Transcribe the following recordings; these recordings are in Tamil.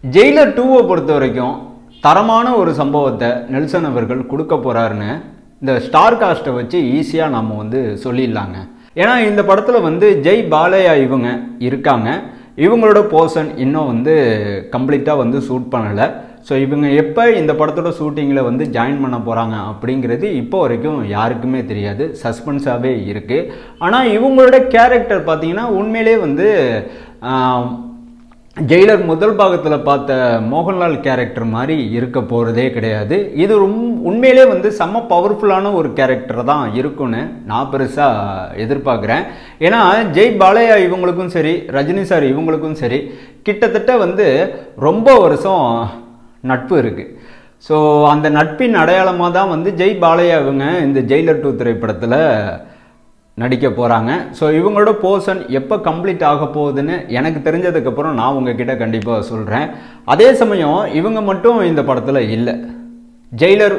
ஜெயிலர் 2 பொறுத்த வரைக்கும் தரமான ஒரு சம்பவத்தை நெல்சன் அவர்கள் கொடுக்க போறாருன்னு இந்த ஸ்டார் காஸ்ட்டை வச்சு ஈஸியாக நம்ம வந்து சொல்லிடலாங்க. ஏன்னா இந்த படத்தில் வந்து ஜெய் பாலையா இவங்க இருக்காங்க. இவங்களோட போர்ஷன் இன்னும் வந்து கம்ப்ளீட்டாக வந்து ஷூட் பண்ணலை. ஸோ இவங்க எப்போ இந்த படத்தோட ஷூட்டிங்கில் வந்து ஜாயின் பண்ண போகிறாங்க அப்படிங்கிறது இப்போ வரைக்கும் யாருக்குமே தெரியாது, சஸ்பென்ஸாகவே இருக்குது. ஆனால் இவங்களோட கேரக்டர் பார்த்தீங்கன்னா உண்மையிலே வந்து ஜெயிலர் முதல் பாகத்தில் பார்த்த மோகன்லால் கேரக்டர் மாதிரி இருக்க போகிறதே கிடையாது. இது உண்மையிலே வந்து செம்ம பவர்ஃபுல்லான ஒரு கேரக்டர் தான் இருக்குன்னு நான் பெருசாக எதிர்பார்க்குறேன். ஏன்னா ஜெய் பாலையா இவங்களுக்கும் சரி, ரஜினி சார் இவங்களுக்கும் சரி கிட்டத்தட்ட வந்து ரொம்ப வருஷம் நட்பு இருக்குது. ஸோ அந்த நட்பின் அடையாளமாக தான் வந்து ஜெய் பாலையா இவங்க இந்த ஜெயிலர் 2 திரைப்படத்தில் நடிக்க போகிறாங்க. ஸோ இவங்களோட போர்ஷன் எப்போ கம்ப்ளீட் ஆக போகுதுன்னு எனக்கு தெரிஞ்சதுக்கப்புறம் நான் உங்ககிட்ட கண்டிப்பாக சொல்கிறேன். அதே சமயம் இவங்க மட்டும் இந்த படத்தில் இல்லை. ஜெயிலர்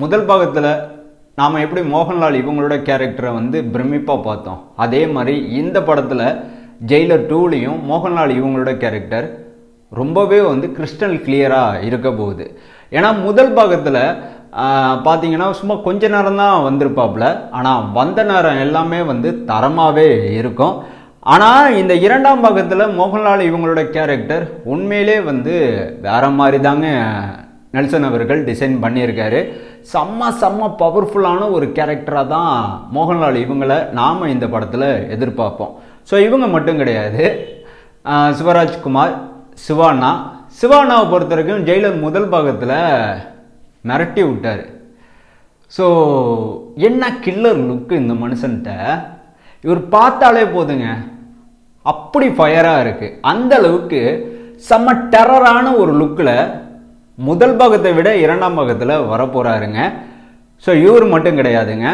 முதல் பாகத்தில் நாம் எப்படி மோகன்லால் இவங்களோட கேரக்டரை வந்து பிரமிப்பாக பார்த்தோம், அதே மாதிரி இந்த படத்தில் ஜெயிலர் 2லையும் மோகன்லால் இவங்களோட கேரக்டர் ரொம்பவே வந்து கிறிஸ்டல் கிளியராக இருக்க போகுது. ஏன்னா முதல் பாகத்தில் பார்த்தீங்கன்னா சும்மா கொஞ்ச நேரம் தான் வந்திருப்பாப்புல, ஆனால் வந்த நேரம் எல்லாமே வந்து தரமாகவே இருக்கும். ஆனால் இந்த இரண்டாம் பாகத்தில் மோகன்லால் இவங்களோட கேரக்டர் உண்மையிலே வந்து வேற மாதிரி தாங்க நெல்சன் அவர்கள் டிசைன் பண்ணியிருக்காரு. செம்ம பவர்ஃபுல்லான ஒரு கேரக்டராக தான் மோகன்லால் இவங்களை நாம் இந்த படத்தில் எதிர்பார்ப்போம். ஸோ இவங்க மட்டும் கிடையாது, சிவராஜ்குமார், சிவானாவை பொறுத்த வரைக்கும் ஜெயிலர் முதல் பாகத்தில் மிரட்டி விட்டார். ஸோ என்ன கில்லர் லுக்கு இந்த மனுஷன்ட்ட, இவர் பார்த்தாலே போதுங்க அப்படி ஃபயராக இருக்குது. அந்த அளவுக்கு செம்ம டெரரான ஒரு லுக்கில் முதல் பாகத்தை விட இரண்டாம் பாகத்தில் வரப்போகிறாருங்க. ஸோ இவர் மட்டும் கிடையாதுங்க,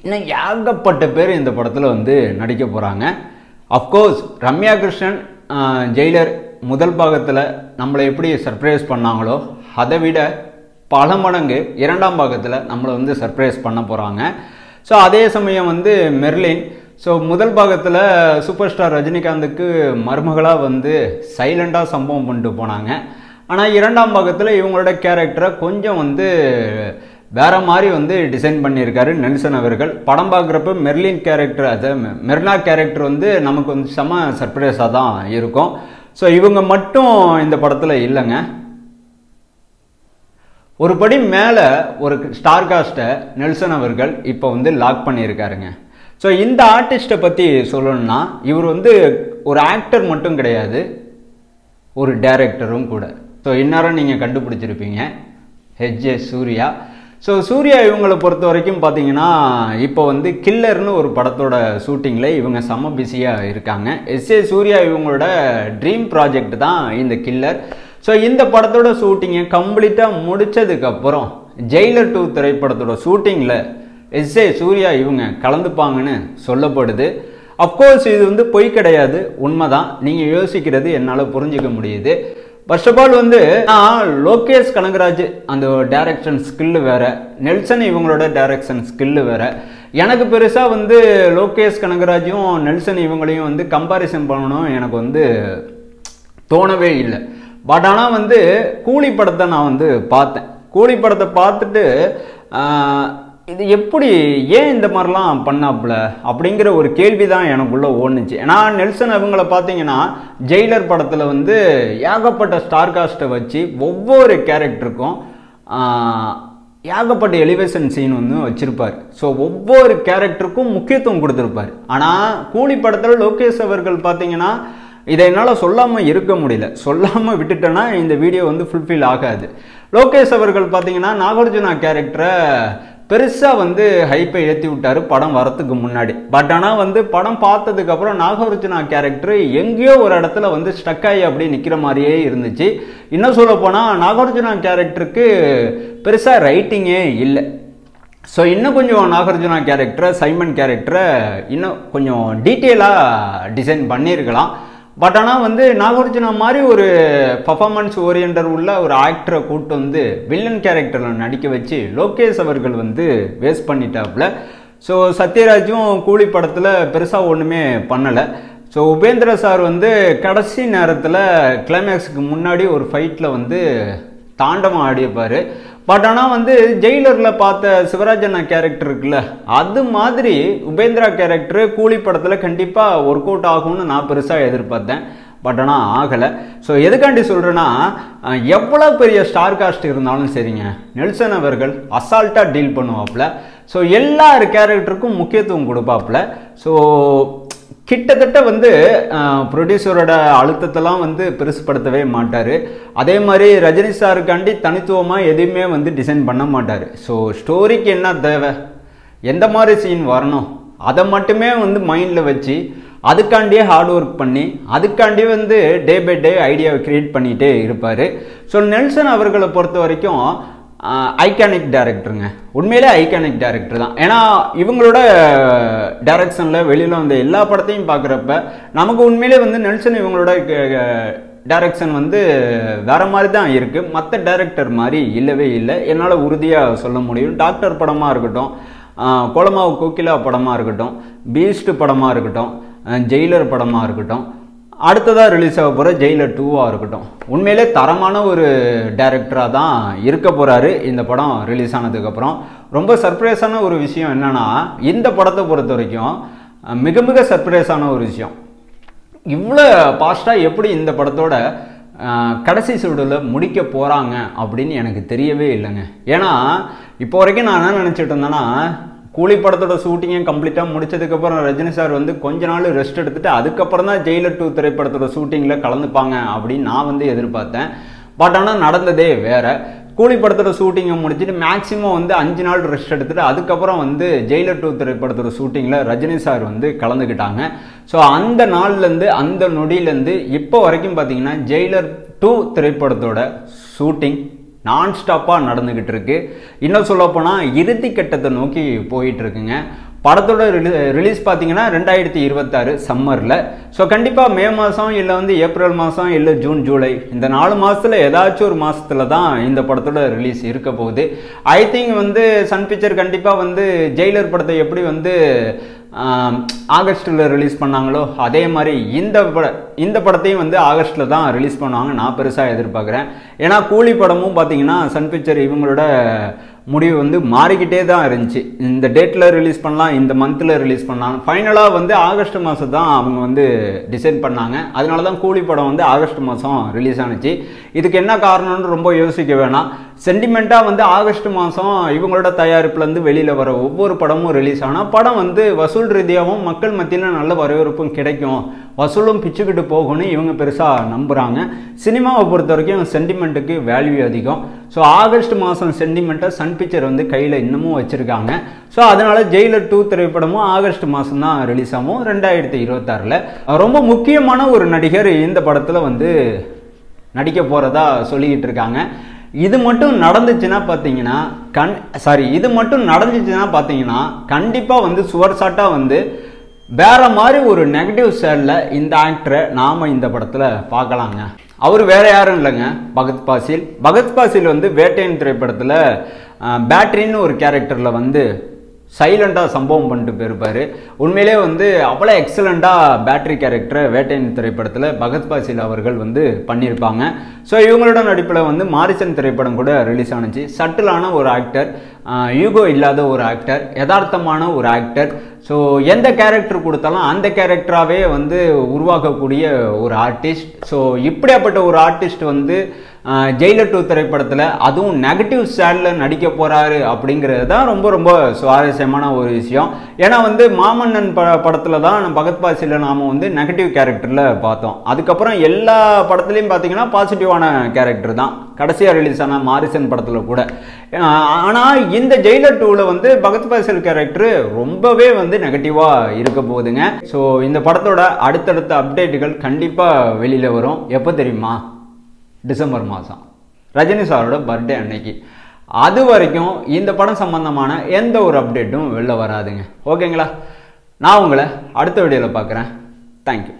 இன்னும் ஏகப்பட்ட பேர் இந்த படத்தில் வந்து நடிக்க போகிறாங்க. அஃப்கோர்ஸ் ரம்யா கிருஷ்ணன் ஜெயிலர் முதல் பாகத்தில் நம்மளை எப்படி சர்ப்ரைஸ் பண்ணாங்களோ அதை விட பல மடங்கு இரண்டாம் பாகத்தில் நம்மளை வந்து சர்ப்ரைஸ் பண்ண போகிறாங்க. ஸோ அதே சமயம் வந்து மெர்லின், ஸோ முதல் பாகத்தில் சூப்பர் ஸ்டார் ரஜினிகாந்துக்கு மருமகளாக வந்து சைலண்டாக சம்பவம் பண்ணிட்டு போனாங்க. ஆனால் இரண்டாம் பாகத்தில் இவங்களோட கேரக்டரை கொஞ்சம் வந்து வேற மாதிரி வந்து டிசைன் பண்ணியிருக்காரு நெல்சன் அவர்கள். படம் பார்க்குறப்ப மெர்லின் கேரக்டர், அது மெர்னா கேரக்டர் வந்து நமக்கு வந்து செம சர்ப்ரைஸாக தான் இருக்கும். ஸோ இவங்க மட்டும் இந்த படத்தில் இல்லைங்க, ஒரு படி மேலே ஒரு ஸ்டார் காஸ்ட்டை நெல்சன் அவர்கள் இப்போ வந்து லாக் பண்ணியிருக்காருங்க. ஸோ இந்த ஆர்டிஸ்ட்டை பற்றி சொல்லணும்னா இவர் வந்து ஒரு ஆக்டர் மட்டும் கிடையாது, ஒரு டைரக்டரும் கூட. ஸோ இந்நேரம் நீங்கள் கண்டுபிடிச்சிருப்பீங்க, ஹெச்ஏ சூர்யா. ஸோ சூர்யா இவங்களை பொறுத்த வரைக்கும் பார்த்தீங்கன்னா இப்போ வந்து கில்லர்னு ஒரு படத்தோட ஷூட்டிங்கில் இவங்க செம்ம பிஸியாக இருக்காங்க. எஸ்ஏ சூர்யா இவங்களோட ட்ரீம் ப்ராஜெக்ட் தான் இந்த கில்லர். ஸோ இந்த படத்தோட ஷூட்டிங்கை கம்ப்ளீட்டாக முடித்ததுக்கப்புறம் ஜெயிலர் 2 திரைப்படத்தோட ஷூட்டிங்கில் எஸ்ஏ சூர்யா இவங்க கலந்துப்பாங்கன்னு சொல்லப்படுது. அஃப்கோர்ஸ் இது வந்து பொய் கிடையாது, உண்மைதான். நீங்கள் யோசிக்கிறது என்னால் புரிஞ்சிக்க முடியுது. ஃபர்ஸ்ட் ஆஃப் ஆல் வந்து லோகேஷ் கனகராஜ் அந்த டைரக்ஷன் ஸ்கில்லு வேற, நெல்சன் இவங்களோட டைரக்ஷன் ஸ்கில்லு வேற. எனக்கு பெருசாக வந்து லோகேஷ் கனகராஜும் நெல்சன் இவங்களையும் வந்து கம்பாரிசன் பண்ணணும் எனக்கு வந்து தோணவே இல்லை. பட் ஆனால் வந்து கூலி படத்தை நான் வந்து பார்த்தேன். கூலி படத்தை பார்த்துட்டு இது எப்படி ஏன் இந்த மாதிரிலாம் பண்ணாப்புல அப்படிங்கிற ஒரு கேள்வி தான் எனக்குள்ளே ஓடுனுச்சு. ஏன்னா நெல்சன் அவங்கள பார்த்தீங்கன்னா ஜெயிலர் படத்தில் வந்து ஏகப்பட்ட ஸ்டார் காஸ்ட்டை வச்சு ஒவ்வொரு கேரக்டருக்கும் ஏகப்பட்ட எலிவேஷன் சீன் வந்து வச்சுருப்பார். ஸோ ஒவ்வொரு கேரக்டருக்கும் முக்கியத்துவம் கொடுத்துருப்பார். ஆனால் கூலி படத்தில் லோகேஷ் அவர்கள் பார்த்தீங்கன்னா இதை என்னால் சொல்லாமல் இருக்க முடியல, சொல்லாமல் விட்டுட்டேன்னா இந்த வீடியோ வந்து ஃபுல்ஃபில் ஆகாது. லோகேஷ் அவர்கள் பார்த்தீங்கன்னா நாகார்ஜுனா கேரக்டரை பெருசாக வந்து ஹைப்பை ஏற்றி விட்டார் படம் வரத்துக்கு முன்னாடி. பட் ஆனால் வந்து படம் பார்த்ததுக்கப்புறம் நாகார்ஜுனா கேரக்டர் எங்கேயோ ஒரு இடத்துல வந்து ஸ்டக் ஆகி அப்படி நிற்கிற மாதிரியே இருந்துச்சு. இன்னும் சொல்ல போனால் நாகார்ஜுனா கேரக்டருக்கு பெருசாக ரைட்டிங்கே இல்லை. ஸோ இன்னும் கொஞ்சம் நாகார்ஜுனா கேரக்டரை, சைமன் கேரக்டரை இன்னும் கொஞ்சம் டீட்டெயிலாக டிசைன் பண்ணியிருக்கலாம். பட் ஆனால் வந்து நாகார்ஜுனா மாதிரி ஒரு பர்ஃபார்மன்ஸ் ஓரியன்டர் உள்ள ஒரு ஆக்டரை கூப்பிட்டு வந்து வில்லன் கேரக்டரில் நடிக்க வச்சு லோகேஷ் அவர்கள் வந்து வேஸ்ட் பண்ணிட்டாப்புல. ஸோ சத்யராஜும் கூலி படத்தில் பெருசாக ஒன்றுமே பண்ணலை. ஸோ உபேந்திர சார் வந்து கடைசி நேரத்தில் கிளைமேக்ஸுக்கு முன்னாடி ஒரு ஃபைட்டில் வந்து தாண்டவம் ஆடியிருப்பார். பட் ஆனால் வந்து ஜெயிலரில் பார்த்த சிவராஜண்ணா கேரக்டர் இருக்குல்ல, அது மாதிரி உபேந்திரா கேரக்டரு கூலி படத்தில் கண்டிப்பாக ஒர்க் அவுட் ஆகும்னு நான் பெருசாக எதிர்பார்த்தேன். பட் ஆனால் ஆகலை. ஸோ எதுக்காண்டி சொல்கிறேன்னா, எவ்வளோ பெரிய ஸ்டார் காஸ்ட் இருந்தாலும் சரிங்க, நெல்சன் அவர்கள் அசால்ட்டாக டீல் பண்ணுவாப்புல. ஸோ எல்லார் கேரக்டருக்கும் முக்கியத்துவம் கொடுப்பாப்புல. ஸோ கிட்டத்தட்ட வந்து ப்ரொடியூசரோட அழுத்தத்தெல்லாம் வந்து பெருசுப்படுத்தவே மாட்டார். அதே மாதிரி ரஜினி சாருக்காண்டி தனித்துவமாக எதுவுமே வந்து டிசைன் பண்ண மாட்டார். ஸோ ஸ்டோரிக்கு என்ன தேவை, எந்த மாதிரி சீன் வரணும், அதை மட்டுமே வந்து மைண்டில் வச்சு அதுக்காண்டியே ஹார்ட் ஒர்க் பண்ணி அதுக்காண்டியே வந்து டே பை டே ஐடியாவை கிரியேட் பண்ணிகிட்டே இருப்பார். ஸோ நெல்சன் அவர்களை பொறுத்த வரைக்கும் ஐகானிக் டைரக்டருங்க, உண்மையிலே ஐகானிக் டைரக்டர் தான். ஏன்னா இவங்களோட டைரக்ஷனில் வெளியில் வந்த எல்லா படத்தையும் பார்க்குறப்ப நமக்கு உண்மையிலே வந்து நெல்சன் இவங்களோட டைரக்ஷன் வந்து வேறு மாதிரி தான் இருக்குது, மற்ற டைரக்டர் மாதிரி இல்லவே இல்லை, என்னால் உறுதியாக சொல்ல முடியும். டாக்டர் படமாக இருக்கட்டும், கோலமாவு கோகிலா படமாக இருக்கட்டும், பீஸ்ட் படமாக இருக்கட்டும், ஜெயிலர் படமாக இருக்கட்டும், அடுத்ததாக ரிலீஸ் ஆக போகிற ஜெயிலர் 2வாக இருக்கட்டும், உண்மையிலே தரமான ஒரு டைரக்டராக தான் இருக்க போகிறாரு. இந்த படம் ரிலீஸ் ஆனதுக்கப்புறம் ரொம்ப சர்ப்ரைஸான ஒரு விஷயம் என்னென்னா, இந்த படத்தை பொறுத்த வரைக்கும் மிக மிக சர்ப்ரைஸான ஒரு விஷயம், இவ்வளோ ஃபாஸ்ட்டாக எப்படி இந்த படத்தோட கடைசி ஷெட்யூலில் முடிக்க போகிறாங்க அப்படின்னு எனக்கு தெரியவே இல்லைங்க. ஏன்னா இப்போ வரைக்கும் நான் என்ன நினச்சிட்டு இருந்தேன்னா, கூலி படத்தோட ஷூட்டிங்கை கம்ப்ளீட்டாக முடிச்சதுக்கப்புறம் ரஜினி சார் வந்து கொஞ்ச நாள் ரெஸ்ட் எடுத்துகிட்டு அதுக்கப்புறம் தான் ஜெயிலர் 2 திரைப்படத்தோட ஷூட்டிங்கில் கலந்துப்பாங்க அப்படின்னு நான் வந்து எதிர்பார்த்தேன். பட் ஆனால் நடந்ததே வேறு. கூலி படத்தோட ஷூட்டிங்கை முடிச்சுட்டு மேக்ஸிமம் வந்து 5 நாள் ரெஸ்ட் எடுத்துகிட்டு அதுக்கப்புறம் வந்து ஜெயிலர் 2 திரைப்படத்தோட ஷூட்டிங்கில் ரஜினி சார் வந்து கலந்துக்கிட்டாங்க. ஸோ அந்த நாள்லேருந்து அந்த நொடியிலேருந்து இப்போ வரைக்கும் பார்த்தீங்கன்னா ஜெயிலர் 2 திரைப்படத்தோட ஷூட்டிங் நான் ஸ்டாப்பாக நடந்துக்கிட்டு இருக்கு. இன்னும் சொல்லப்போனால் இறுதி கட்டத்தை நோக்கி போயிட்டு இருக்குங்க. படத்தோட ரிலீஸ் பார்த்தீங்கன்னா 2026 சம்மரில். ஸோ கண்டிப்பாக மே மாதம் இல்லை வந்து ஏப்ரல் மாதம் இல்லை ஜூன் ஜூலை இந்த 4 மாதத்தில் ஏதாச்சும் ஒரு மாதத்தில் தான் இந்த படத்தோட ரிலீஸ் இருக்க போகுது. ஐ திங்க் வந்து சன் பிக்சர் கண்டிப்பாக வந்து ஜெயிலர் படத்தை எப்படி வந்து ஆகஸ்ட்டில் ரிலீஸ் பண்ணாங்களோ அதே மாதிரி இந்த படத்தையும் வந்து ஆகஸ்ட்டில் தான் ரிலீஸ் பண்ணுவாங்க நான் பெருசாக எதிர்பார்க்குறேன். ஏன்னா கூலி படமும் பார்த்தீங்கன்னா சன் பிக்சர் இவங்களோட முடிவு வந்து மாறிக்கிட்டே தான் இருந்துச்சு. இந்த டேட்டில் ரிலீஸ் பண்ணலாம், இந்த மந்தில் ரிலீஸ் பண்ணலாம், ஃபைனலாக வந்து ஆகஸ்ட் மாதம் தான் அவங்க வந்து டிசைட் பண்ணாங்க. அதனால தான் கூலி படம் வந்து ஆகஸ்ட் மாதம் ரிலீஸ் ஆனிச்சு. இதுக்கு என்ன காரணம்னு ரொம்ப யோசிக்க வேணாம். சென்டிமெண்ட்டாக வந்து ஆகஸ்ட் மாதம் இவங்களோட தயாரிப்புலேருந்து வெளியில் வர ஒவ்வொரு படமும் ரிலீஸ் ஆனால் படம் வந்து வசூல் ரீதியாகவும் மக்கள் மத்தியில் நல்ல வரவேற்பும் கிடைக்கும், வசூலும் பிச்சுக்கிட்டு போகணும்னு இவங்க பெருசாக நம்புகிறாங்க. சினிமாவை பொறுத்த வரைக்கும் சென்டிமெண்ட்டுக்கு வேல்யூ அதிகம். ஸோ ஆகஸ்ட் மாதம் சென்டிமெண்ட்டை சன் பிக்சர் வந்து கையில் இன்னமும் வச்சுருக்காங்க. ஸோ அதனால் ஜெயிலர் 2 திரைப்படமும் ஆகஸ்ட் மாதம் தான் ரிலீஸ் ஆகும் 2026. ரொம்ப முக்கியமான ஒரு நடிகர் இந்த படத்தில் வந்து நடிக்க போகிறதா சொல்லிக்கிட்டு இருக்காங்க. இது மட்டும் நடந்துச்சுன்னா பார்த்தீங்கன்னா கண்டிப்பாக வந்து சுவர் ஷாட்டாக வந்து வேற மாதிரி ஒரு நெகட்டிவ் சைடில் இந்த ஆக்டரை நாம் இந்த படத்தில் பார்க்கலாங்க. அவர் வேற யாரும் இல்லைங்க, பகத் பாசில் வந்து வேட்டையன் திரைப்படத்தில் பேட்டரின்னு ஒரு கேரக்டரில் வந்து சைலண்டாக சம்பவம் பண்ணிட்டு போயிருப்பார். உண்மையிலே வந்து அவ்வளோ எக்ஸலண்ட்டாக பேட்டரி கேரக்டரை வேட்டையன் திரைப்படத்தில் பகத் பாசில் அவர்கள் வந்து பண்ணியிருப்பாங்க. ஸோ இவங்களோட நடிப்பில் வந்து மாரிசன் திரைப்படம் கூட ரிலீஸ் ஆனிச்சு. சட்டிலான ஒரு ஆக்டர், யூகோ இல்லாத ஒரு ஆக்டர், யதார்த்தமான ஒரு ஆக்டர். ஸோ எந்த கேரக்டர் கொடுத்தாலும் அந்த கேரக்டராகவே வந்து உருவாக்கக்கூடிய ஒரு ஆர்டிஸ்ட். ஸோ இப்படியாப்பட்ட ஒரு ஆர்டிஸ்ட் வந்து ஜெயிலர் 2 திரைப்படத்தில் அதுவும் நெகட்டிவ் ஸ்டைலில் நடிக்க போகிறாரு அப்படிங்கிறது தான் ரொம்ப ரொம்ப சுவாரஸ்யமான ஒரு விஷயம். ஏன்னா வந்து மாமன்னன் படத்தில் தான் பகத் பாசில் நாம் வந்து நெகட்டிவ் கேரக்டரில் பார்த்தோம். அதுக்கப்புறம் எல்லா படத்துலையும் பார்த்தீங்கன்னா பாசிட்டிவான கேரக்டர் தான், கடைசியாக ரிலீஸ் ஆன மாரிசன் படத்தில் கூட. ஆனால் இந்த ஜெயிலர் 2ல் வந்து பகத் பாசில் கேரக்டர் ரொம்பவே வந்து நெகட்டிவாக இருக்க போகுதுங்க. ஸோ இந்த படத்தோட அடுத்தடுத்த அப்டேட்டுகள் கண்டிப்பாக வெளியில் வரும். எப்போ தெரியுமா? டிசம்பர் மாதம், ரஜினி சாரோட பர்த்டே அன்னைக்கு. அது வரைக்கும் இந்த படம் சம்பந்தமான எந்த ஒரு அப்டேட்டும் வெளில வராதுங்க. ஓகேங்களா? நான் உங்களை அடுத்த வீடியோவில் பார்க்குறேன். தேங்க்யூ.